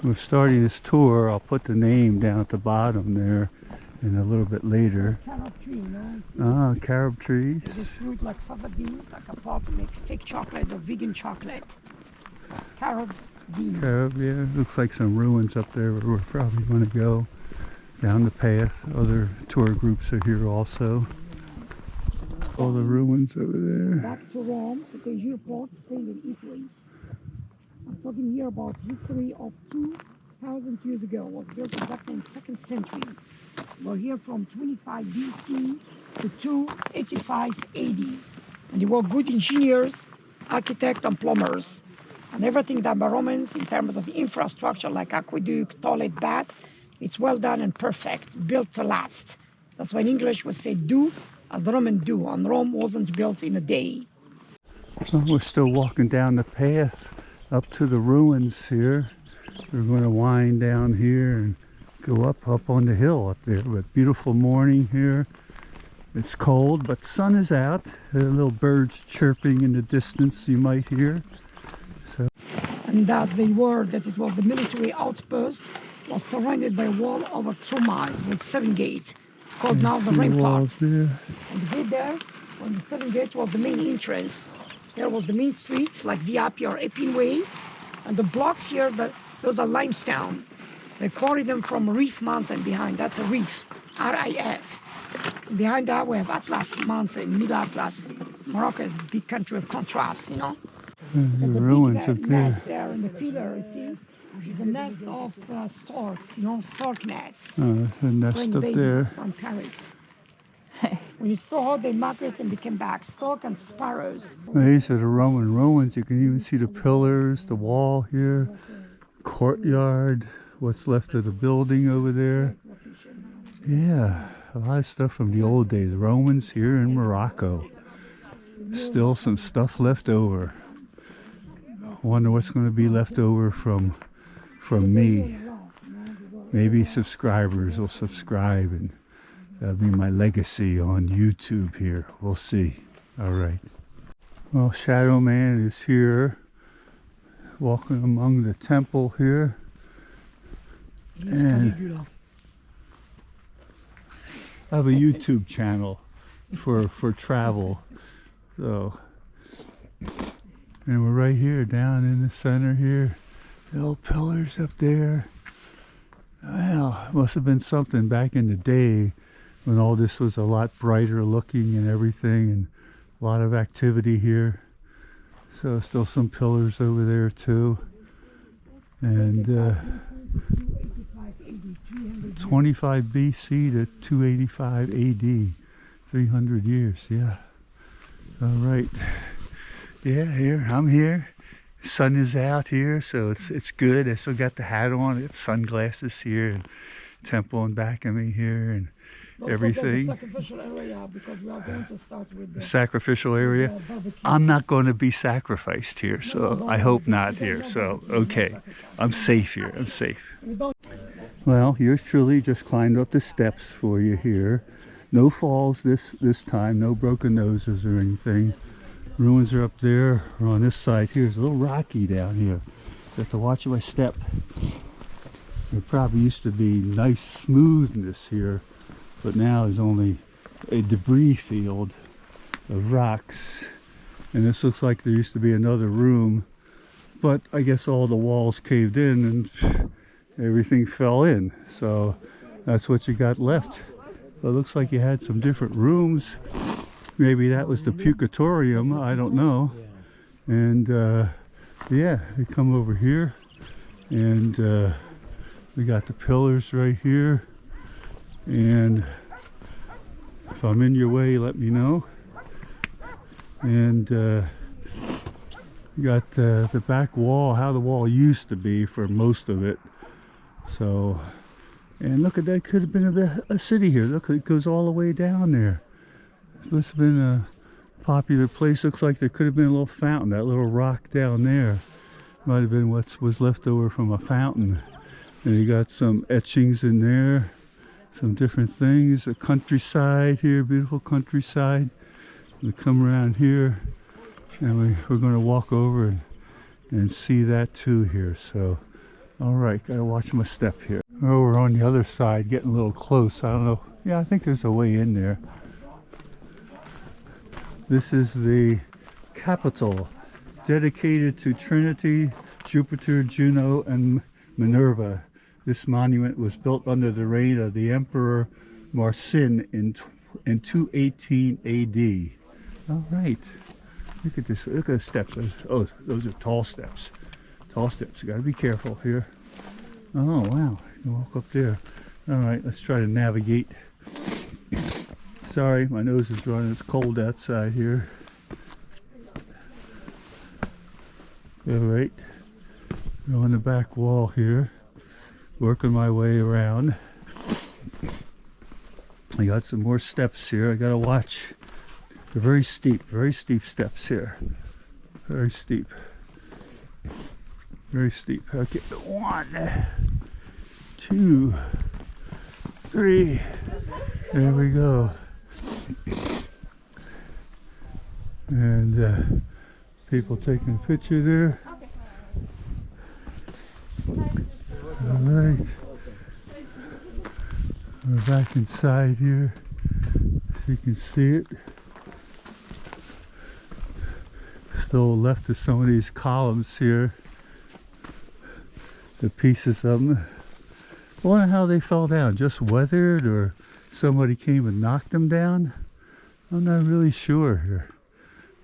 We're starting this tour. I'll put the name down at the bottom there and a little bit later. Carob tree, you know? Ah, carob trees. This fruit like fava beans, like a pot to make fake chocolate or vegan chocolate. Carob bean. Carob, yeah. Looks like some ruins up there where we're probably going to go down the path. Other tour groups are here also. All the ruins over there. Back to Rome, to Tangier port, Spain and Italy. I'm talking here about history of 2,000 years ago. It was built back in the 2nd century. We're here from 25 BC to 285 AD. And they were good engineers, architects and plumbers. And everything done by Romans in terms of infrastructure like aqueduct, toilet, bath, it's well done and perfect, built to last. That's why in English we say do as the Romans do, and Rome wasn't built in a day. So we're still walking down the path up to the ruins here. We're going to wind down here and go up on the hill up there. But beautiful morning here. It's cold, but the sun is out. There are little birds chirping in the distance you might hear. So. And as they were, that it was the military outpost, was surrounded by a wall over 2 miles with 7 gates. It's called now the rampart. And the gate there, on the 7 gate, was the main entrance. There was the main streets like Viapi or Epine Way, and the blocks here, those are limestone. They quarry them from Reef Mountain behind. That's a reef, R-I-F. Behind that we have Atlas Mountain, Middle Atlas. Morocco is a big country of contrast, you know. The ruins up there. Nest there in the pillar, you see, is a nest of storks, you know, stork nest. Oh, there's a nest up there. From Paris. When it's so hot, they migrate and they come back. Stork and sparrows. These are the Roman ruins. You can even see the pillars, the wall here, courtyard, what's left of the building over there. Yeah, a lot of stuff from the old days. Romans here in Morocco. Still some stuff left over. Wonder what's going to be left over from me. Maybe subscribers will subscribe and that'll be my legacy on YouTube here. We'll see. All right. Well, Shadow Man is here, walking among the temple here. And I have a YouTube channel for travel. So, and we're right here, down in the center here. Little pillars up there. Well, it must have been something back in the day when all this was a lot brighter looking and everything, and a lot of activity here. So still some pillars over there too. And 25 BC to 285 AD. 300 years, yeah. All right. Yeah, I'm here. Sun is out here, so it's good. I still got the hat on. I got sunglasses here, and temple in back of me here, and everything. The sacrificial area, because we are going to start with the sacrificial area. I'm not going to be sacrificed here, so I hope not here. So okay, I'm safe here. I'm safe. Well, yours truly just climbed up the steps for you here. No falls this time. No broken noses or anything. Ruins are up there, or on this side here. It's a little rocky down here. You have to watch my step. There probably used to be nice smoothness here, but now there's only a debris field of rocks. And this looks like there used to be another room, but I guess all the walls caved in and everything fell in. So that's what you got left. It looks like you had some different rooms. Maybe that was the Pucatorium, I don't know. And yeah, we come over here and we got the pillars right here. And if I'm in your way, let me know. And you got the back wall, how the wall used to be for most of it. So, and look at that, could have been a city here. Look, it goes all the way down there. Must have been a popular place. Looks like there could have been a little fountain. That little rock down there might have been what was left over from a fountain. And you got some etchings in there, some different things. A countryside here, beautiful countryside. We come around here and we're going to walk over and see that too here. So All right, gotta watch my step here. Oh, we're on the other side, getting a little close. I don't know. Yeah, I think there's a way in there. This is the Capitol, dedicated to Trinity, Jupiter, Juno, and Minerva. This monument was built under the reign of the Emperor Marcin in 218 AD. All right, look at this. Look at the steps. Oh, those are tall steps. Tall steps. You got to be careful here. Oh wow, you can walk up there. All right, let's try to navigate. Sorry, my nose is running. It's cold outside here. All right, go on the back wall here, working my way around. I got some more steps here. I gotta watch. They're very steep steps here. Very steep. Very steep. Okay, 1, 2, 3. There we go. And people taking a picture there. All right. We're back inside here, so you can see it. Still left of some of these columns here. The pieces of them. I wonder how they fell down. Just weathered, or somebody came and knocked them down? I'm not really sure here.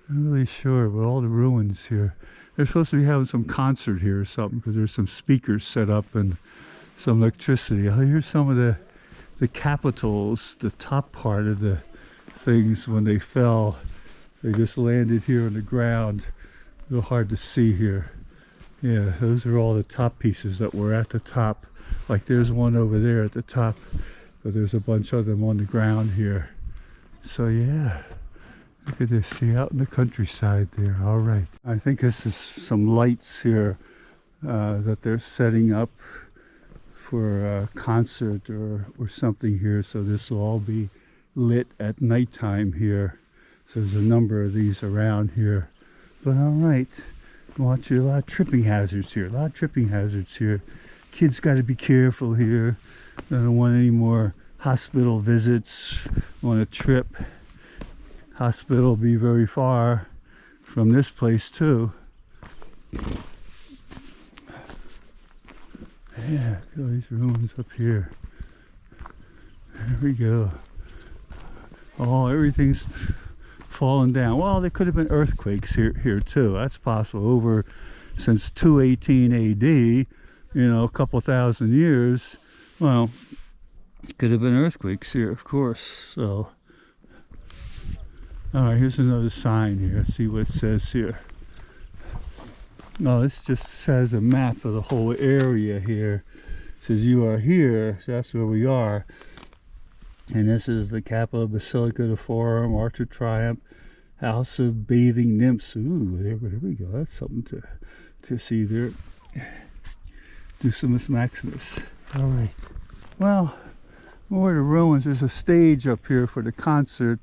I'm really sure, but all the ruins here. They're supposed to be having some concert here or something, because there's some speakers set up and some electricity. Oh, here's some of the capitals, the top part of the things when they fell. They just landed here on the ground. A little hard to see here. Yeah, those are all the top pieces that were at the top. Like there's one over there at the top, but there's a bunch of them on the ground here. So yeah, look at this. See, out in the countryside there. All right. I think this is some lights here that they're setting up for a concert or something here. So this will all be lit at nighttime here. So there's a number of these around here. But all right. Watch you. A lot of tripping hazards here. A lot of tripping hazards here. Kids got to be careful here. I don't want any more hospital visits on a trip. Hospital will be very far from this place too. Yeah, look at these ruins up here. There we go. Oh, everything's falling down. Well, there could have been earthquakes here too. That's possible. Over since 218 AD, you know, a couple thousand years. Well, could have been earthquakes here, of course. So, all right, here's another sign here. Let's see what it says here. No, this just has a map of the whole area here. It says you are here, so that's where we are. And this is the capital, Basilica of the Forum, Arch of Triumph, House of Bathing Nymphs. Ooh, there we go. That's something to see there. Decimus Maximus. All right. Well, more of the ruins. There's a stage up here for the concert,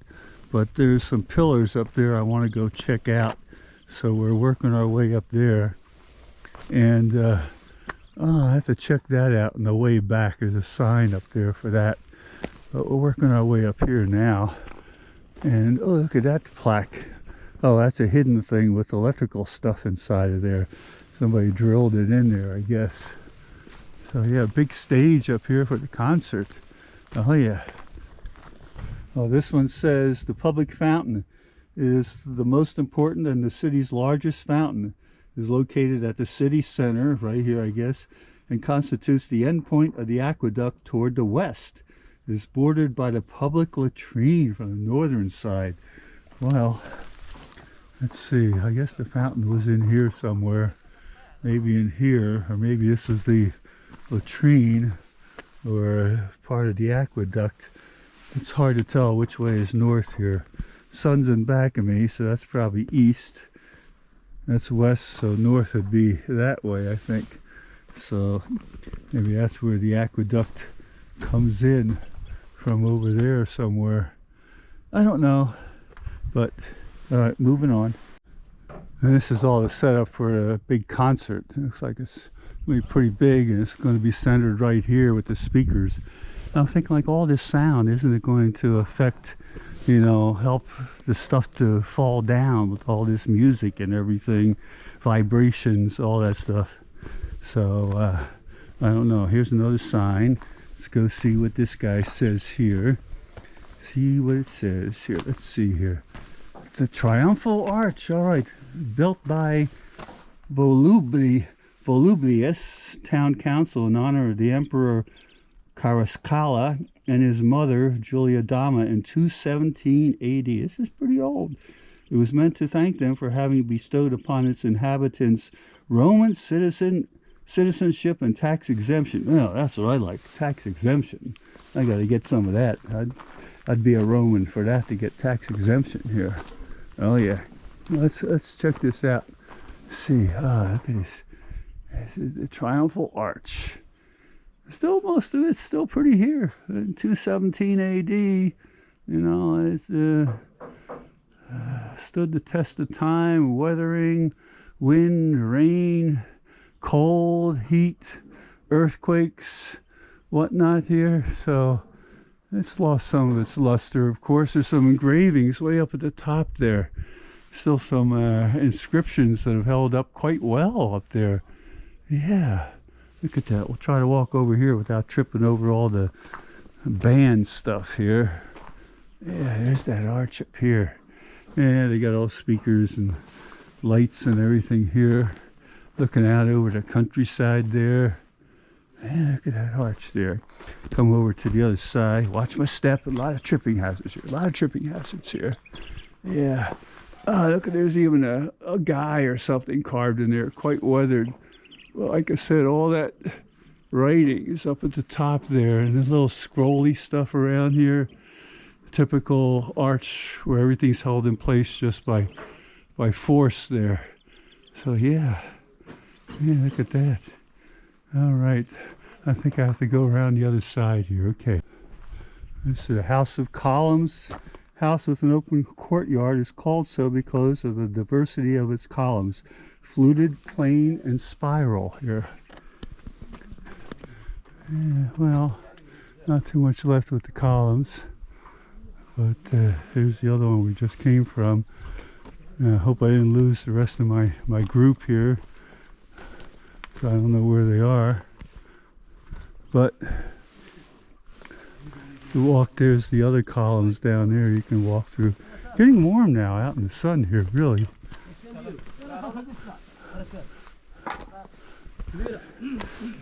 but there's some pillars up there I want to go check out. So we're working our way up there. And I have to check that out on the way back. There's a sign up there for that. But we're working our way up here now. And oh, look at that plaque. Oh, that's a hidden thing with electrical stuff inside of there. Somebody drilled it in there, I guess. So yeah, big stage up here for the concert. Oh yeah. Oh, this one says the public fountain is the most important and the city's largest fountain. It is located at the city center, right here, I guess, and constitutes the end point of the aqueduct toward the west. It is bordered by the public latrine from the northern side. Well, let's see. I guess the fountain was in here somewhere. Maybe in here, or maybe this was the latrine or part of the aqueduct. It's hard to tell which way is north here. Sun's in back of me, so that's probably east. That's west, so north would be that way, I think. So maybe that's where the aqueduct comes in from, over there somewhere. I don't know, but all right, moving on. And this is all the setup for a big concert. It looks like it's be pretty big, and it's going to be centered right here with the speakers. I'm thinking, like, all this sound, isn't it going to affect, you know, help the stuff to fall down with all this music and everything, vibrations, all that stuff. So I don't know. Here's another sign. Let's go see what this guy says here. See what it says here. Let's see here. The Triumphal Arch. All right, built by Volubilis Town Council in honor of the Emperor Caracalla and his mother Julia Dama in 217 AD. This is pretty old. It was meant to thank them for having bestowed upon its inhabitants Roman citizenship and tax exemption. Well, that's what I like, tax exemption. I got to get some of that. I'd be a Roman for that, to get tax exemption here. Oh yeah. Let's check this out. Let's see. Look at this. This is the Triumphal Arch. Still, most of it's still pretty here. In 217 AD, you know, it stood the test of time, weathering, wind, rain, cold, heat, earthquakes, whatnot here. So it's lost some of its luster. Of course, there's some engravings way up at the top there. Still some inscriptions that have held up quite well up there. Yeah. Look at that. We'll try to walk over here without tripping over all the band stuff here. Yeah, there's that arch up here. Yeah, they got all speakers and lights and everything here. Looking out over the countryside there. Yeah, look at that arch there. Come over to the other side. Watch my step. A lot of tripping hazards here. A lot of tripping hazards here. Yeah. Oh, look, there's even a guy or something carved in there. Quite weathered. Well, like I said, all that writing is up at the top there, and the little scrolly stuff around here. Typical arch where everything's held in place just by force there. So yeah, look at that. All right, I think I have to go around the other side here. Okay, this is a house of columns. House with an open courtyard is called so because of the diversity of its columns. Fluted, plane, and spiral here. Yeah, well, not too much left with the columns, but here's the other one we just came from. I hope I didn't lose the rest of my group here. So I don't know where they are, but you walk, there's the other columns down there you can walk through. Getting warm now out in the sun here, really.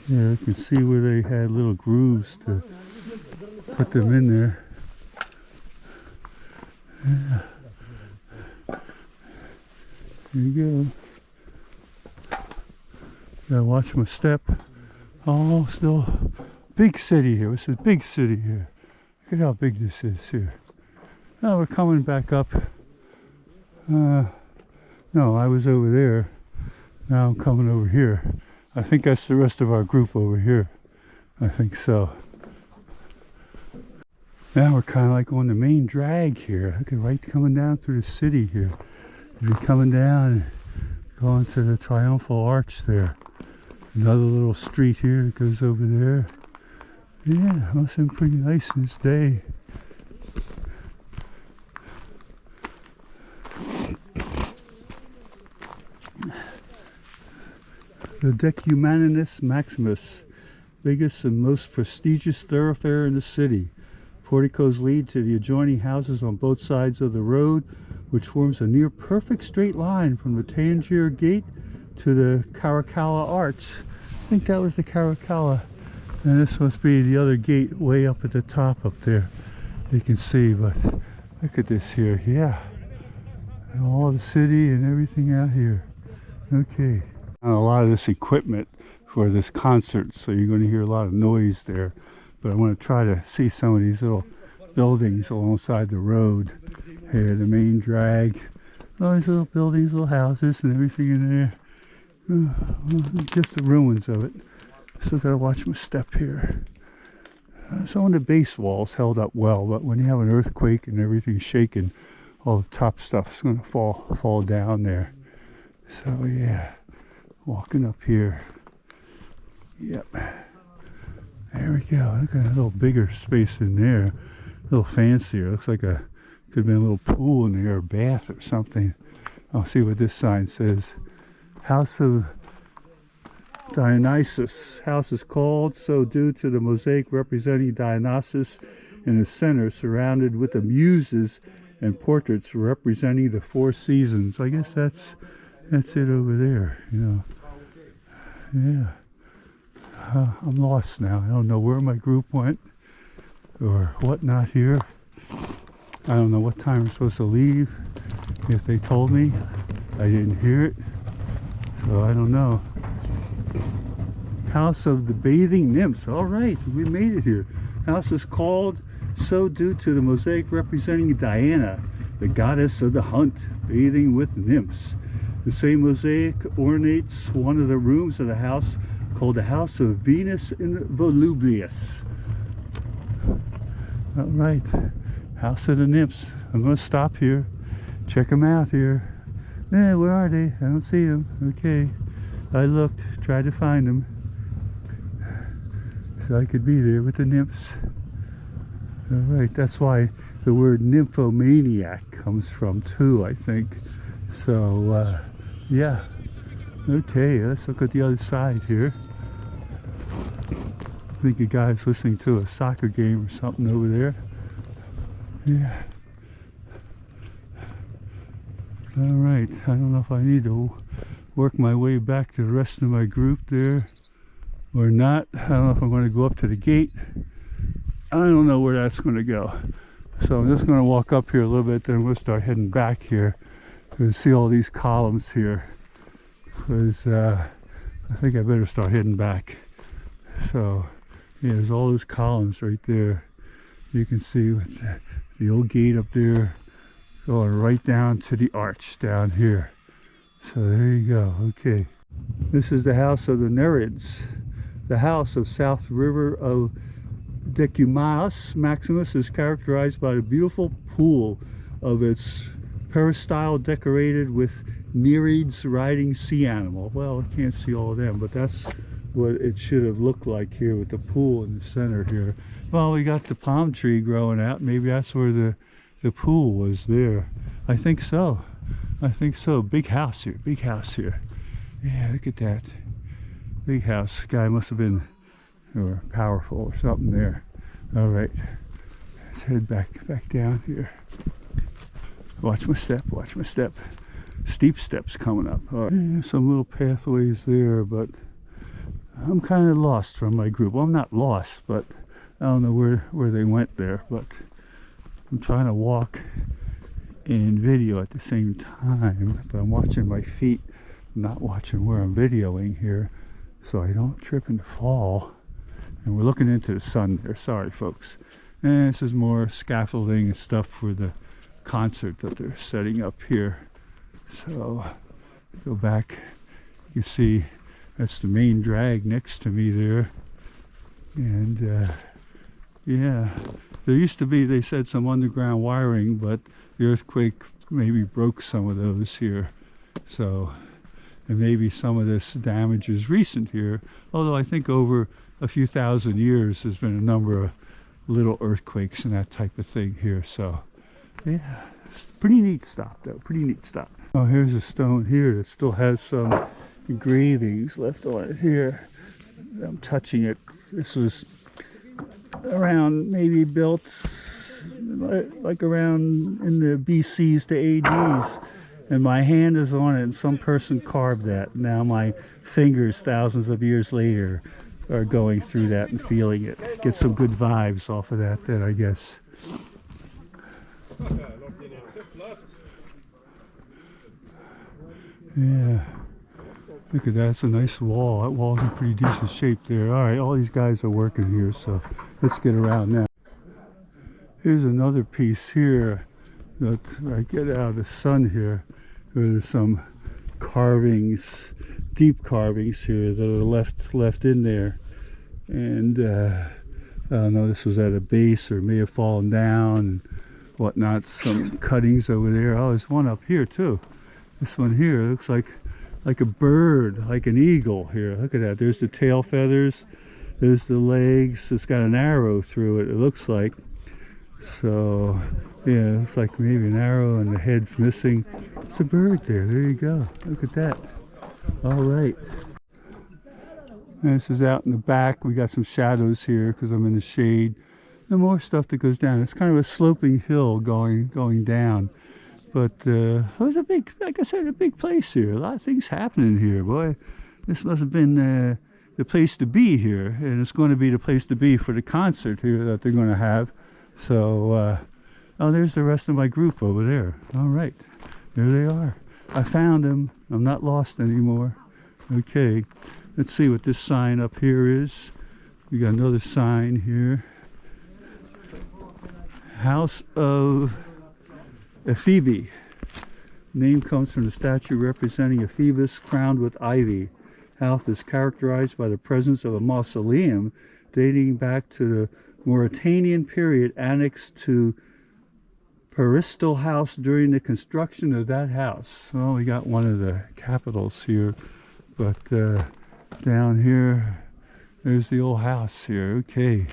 Yeah, you can see where they had little grooves to put them in there. Yeah. Here you go. Gotta watch my step. Oh, still big city here. This is a big city here. Look at how big this is here. Now we're coming back up. No, I was over there. Now I'm coming over here. I think that's the rest of our group over here. I think so. Now we're kind of like on the main drag here. Look at right coming down through the city here. You're coming down, going to the Triumphal Arch there. Another little street here that goes over there. Yeah, it must have been pretty nice in this day. The Decumanus Maximus, biggest and most prestigious thoroughfare in the city. Porticos lead to the adjoining houses on both sides of the road, which forms a near perfect straight line from the Tangier Gate to the Caracalla Arch. I think that was the Caracalla, and this must be the other gate way up at the top up there. You can see, but look at this here. Yeah, and all the city and everything out here. Okay. A lot of this equipment for this concert, so you're going to hear a lot of noise there. But I want to try to see some of these little buildings alongside the road here, the main drag. All these little buildings, little houses and everything in there. Well, just the ruins of it. Still got to watch my step here. Some of the base walls held up well, but when you have an earthquake and everything's shaking, all the top stuff's going to fall down there. So yeah. Walking up here. Yep. There we go. Look at a little bigger space in there. A little fancier. Looks like could have been a little pool in there, or bath or something. I'll see what this sign says. House of Dionysus. House is called so due to the mosaic representing Dionysus in the center, surrounded with the muses and portraits representing the 4 seasons. I guess that's it over there, you know. Yeah. I'm lost now. I don't know where my group went or whatnot here. I don't know what time we're supposed to leave. If they told me, I didn't hear it, so I don't know. House of the Bathing Nymphs. All right, we made it here. House is called so due to the mosaic representing Diana, the goddess of the hunt, bathing with nymphs. The same mosaic ornates one of the rooms of the house called the House of Venus in Volubilis. All right, House of the Nymphs. I'm going to stop here, check them out here. Eh, where are they? I don't see them. Okay, I looked, tried to find them, so I could be there with the nymphs. All right, that's why the word nymphomaniac comes from too, I think. So, yeah. Okay, let's look at the other side here. I think a guy's listening to a soccer game or something over there. Yeah. All right, I don't know if I need to work my way back to the rest of my group there or not. I don't know if I'm going to go up to the gate. I don't know where that's going to go. So I'm just going to walk up here a little bit, then we'll start heading back here. You see all these columns here, because I think I better start heading back. So yeah, there's all those columns right there. You can see with the old gate up there going right down to the arch down here. So there you go. Okay, this is the house of the Nereids, the house of South River of Decumaeus Maximus is characterized by the beautiful pool of its peristyle decorated with Nereids riding sea animal. Well, I can't see all of them, but that's what it should have looked like here with the pool in the center here. Well, we got the palm tree growing out. Maybe that's where the pool was there. I think so. I think so. Big house here. Big house here. Yeah, look at that. Big house. Guy must have been or powerful or something there. All right. Let's head back down here. Watch my step. Watch my step. Steep steps coming up. All right. Yeah, some little pathways there, but I'm kind of lost from my group. Well, I'm not lost, but I don't know where they went there, but I'm trying to walk and video at the same time, but I'm watching my feet, not watching where I'm videoing here, so I don't trip and fall. And we're looking into the sun there. Sorry, folks. And this is more scaffolding and stuff for the concert that they're setting up here. So go back, you see that's the main drag next to me there. And yeah, there used to be, they said, some underground wiring, but the earthquake maybe broke some of those here. So, and maybe some of this damage is recent here, although I think over a few thousand years there's been a number of little earthquakes and that type of thing here. So yeah, it's pretty neat stuff though, pretty neat stuff. Oh, here's a stone here that still has some engravings left on it here. I'm touching it. This was around, maybe built like around in the BCs to ADs, and my hand is on it and some person carved that. Now my fingers thousands of years later are going through that and feeling it. Get some good vibes off of that then, I guess. Yeah, look at that. It's a nice wall. That wall's in pretty decent shape there. All right, all these guys are working here, so let's get around now. Here's another piece here that I get out of the sun here. There's some carvings, deep carvings here that are left in there. And I don't know, this was at a base or may have fallen down and whatnot. Some cuttings over there. Oh, there's one up here too. This one here looks like like a bird, like an eagle here. Look at that. There's the tail feathers. There's the legs. It's got an arrow through it, it looks like. So, yeah, it looks like maybe an arrow and the head's missing. It's a bird there. There you go. Look at that. All right. And this is out in the back. We got some shadows here because I'm in the shade. And more stuff that goes down. It's kind of a sloping hill going down. But it was a big, like I said, a big place here. A lot of things happening here, boy. This must have been the place to be here. And it's going to be the place to be for the concert here that they're going to have. So, oh, there's the rest of my group over there. All right. There they are. I found them. I'm not lost anymore. Okay. Let's see what this sign up here is. We got another sign here. House of Ephebi. Name comes from the statue representing Ephebus crowned with ivy. House is characterized by the presence of a mausoleum dating back to the Mauritanian period, annexed to Peristal House during the construction of that house. Well, we got one of the capitals here, but down here, there's the old house here. Okay.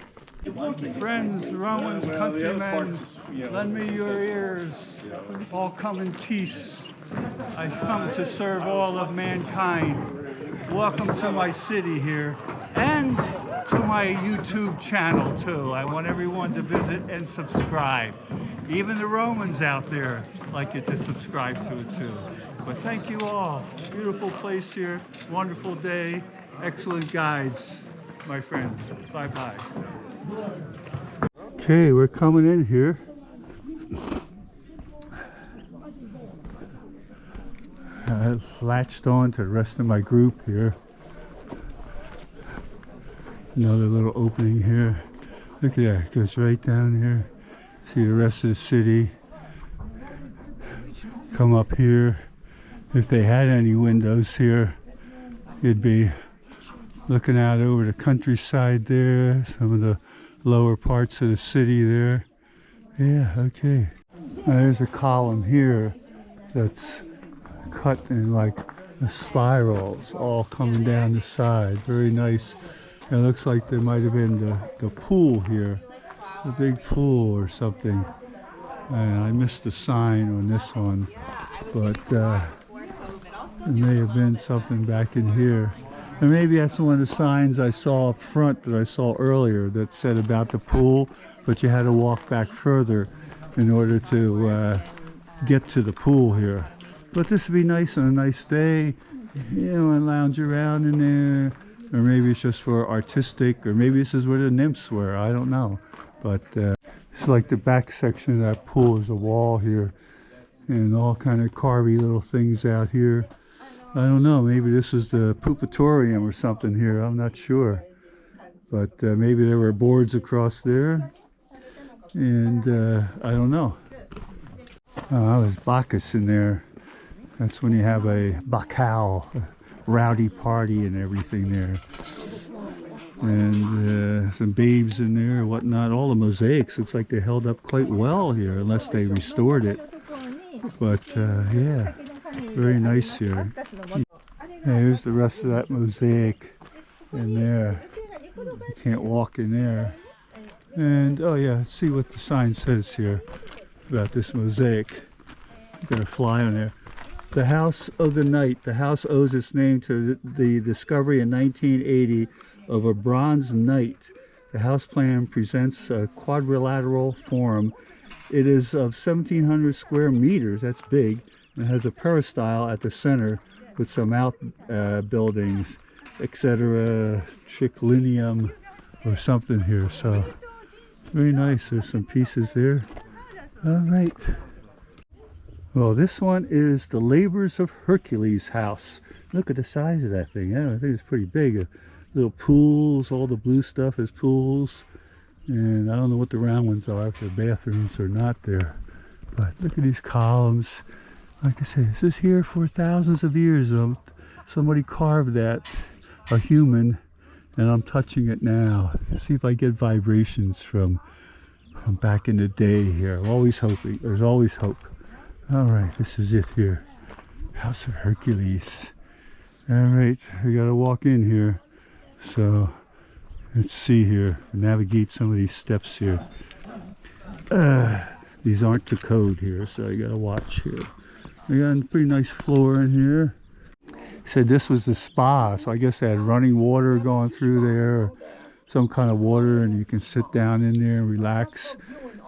Friends, Romans, countrymen, lend me your ears. All come in peace. I come to serve all of mankind. Welcome to my city here and to my YouTube channel too. I want everyone to visit and subscribe. Even the Romans out there like you to subscribe to it too. But thank you all. Beautiful place here. Wonderful day. Excellent guides, my friends. Bye-bye. Okay, we're coming in here. I latched on to the rest of my group here. Another little opening here. Look at that, it goes right down here. See the rest of the city. Come up here. If they had any windows here, you'd be looking out over the countryside there, some of the lower parts of the city there. Yeah, okay. Now there's a column here that's cut in like a spirals all coming down the side. Very nice. It looks like there might have been the pool here, a big pool or something. And I missed the sign on this one, but there may have been something back in here. And maybe that's one of the signs I saw up front that I saw earlier that said about the pool, but you had to walk back further in order to get to the pool here. But this would be nice on a nice day, you know, and lounge around in there. Or maybe it's just for artistic, or maybe this is where the nymphs were, I don't know. But it's like the back section of that pool is a wall here, and all kind of carvy little things out here. I don't know, maybe this is the pupatorium or something here, I'm not sure. But maybe there were boards across there, and I don't know. Oh, there's Bacchus in there. That's when you have a Bacchal, a rowdy party and everything there. And some babes in there and whatnot. All the mosaics looks like they held up quite well here, unless they restored it. But yeah, very nice here. Here's the rest of that mosaic in there. You can't walk in there. And oh yeah, let's see what the sign says here about this mosaic. I'm gonna fly on there. The House of the Knight. The house owes its name to the discovery in 1980 of a bronze knight. The house plan presents a quadrilateral form. It is of 1,700 square meters, that's big, and has a peristyle at the center with some outbuildings, etc. Triclinium or something here. So very nice. There's some pieces there. All right. Well, this one is the Labors of Hercules house. Look at the size of that thing. Yeah, I think it's pretty big. Little pools, all the blue stuff is pools. And I don't know what the round ones are, if they're bathrooms or not there. But look at these columns. Like I say, this is here for thousands of years. Somebody carved that, a human, and I'm touching it now. Let's see if I get vibrations from back in the day here. I'm always hoping. There's always hope. All right, this is it here. House of Hercules. All right, we gotta walk in here. So let's see here. Navigate some of these steps here. These aren't to code here, so you gotta watch here. We got a pretty nice floor in here. Said this was the spa, so I guess they had running water going through there, or some kind of water, and you can sit down in there and relax.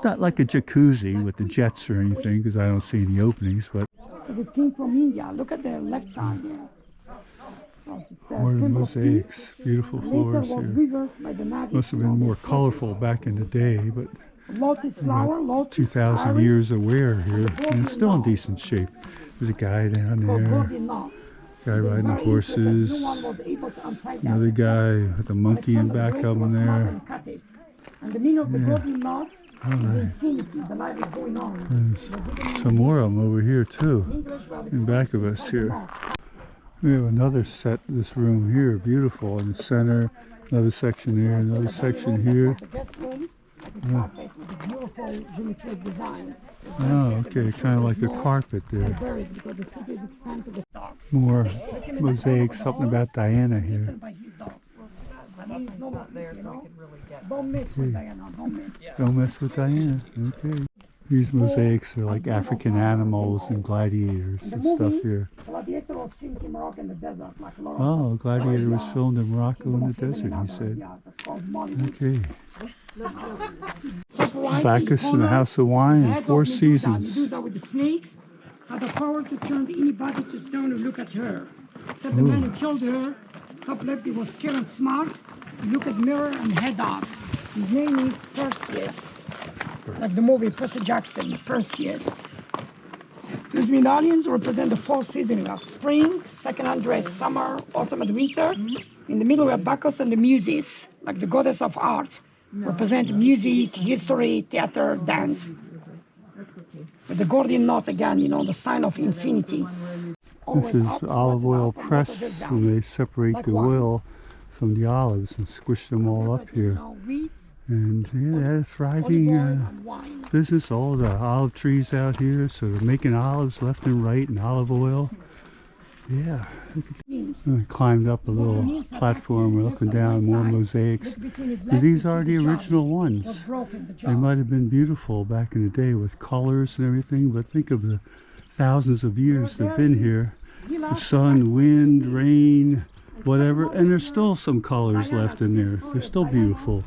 Not like a jacuzzi with the jets or anything, because I don't see any openings, but it came from India. Look at the left side there. more mosaics, beautiful floors here. Must have been more colorful back in the day, but lotus flower, about 2,000 years of wear here, and it's still in decent shape. There's a guy down there, guy riding the horses, another guy with a monkey in back of him there. And the meaning of the golden knot is infinity, the life is going on. There's some more of them over here too, in back of us here. We have another set, this room here, beautiful in the center, another section there, another section here. Oh, okay, kind of like a carpet there. More mosaics, something about Diana here. Don't mess with Diana, don't mess. Don't mess with Diana, okay. These mosaics are like African animals and gladiators and stuff here. Gladiator was filmed in Morocco in the desert, like Oh, Gladiator was filmed in Morocco in the desert, he said. Okay. Bacchus in the House of Wine and Four Seasons. Medusa with the snakes had the power to turn anybody to stone who look at her. Except the man who killed her. Top left, he was skilled and smart. Look at mirror and head up. His name is Perseus. Like the movie Percy Jackson, Perseus. These medallions represent the four seasons. We have spring, second undress, summer, autumn, and winter. In the middle, we have Bacchus and the Muses, like the goddess of art. Represent music, history, theater, dance. With the Gordian knot again, you know, the sign of infinity. This is olive oil press when they separate the oil from the olives and squish them all up here. And yeah, that's thriving business. All the olive trees out here, so they're making olives left and right and olive oil. Yeah, I climbed up a little platform. We're looking down, more mosaics. And these are the original ones. They might have been beautiful back in the day with colors and everything, but think of the thousands of years they've been here. The sun, wind, rain, whatever, and there's still some colors left in there. They're still beautiful.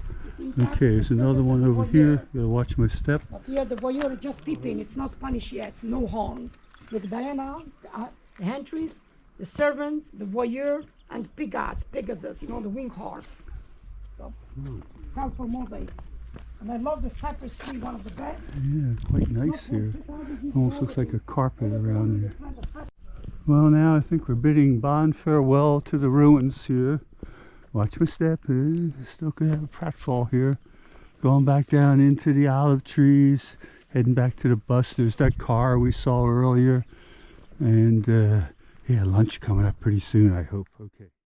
Okay, there's another one over here. Gotta watch my step. But here the voyeur is just peeping. It's not Spanish yet. No horns. Look, Diana, the entries, the servant, the voyeur, and Pegasus, you know, the winged horse. So, for mosaic. And I love the cypress tree, one of the best. Yeah, quite nice here. Almost looks like a carpet around here. Well, now I think we're bidding bond farewell to the ruins here. Watch my step. Still could have a pratfall here. Going back down into the olive trees, heading back to the bus. There's that car we saw earlier. And yeah, lunch coming up pretty soon, I hope. Okay.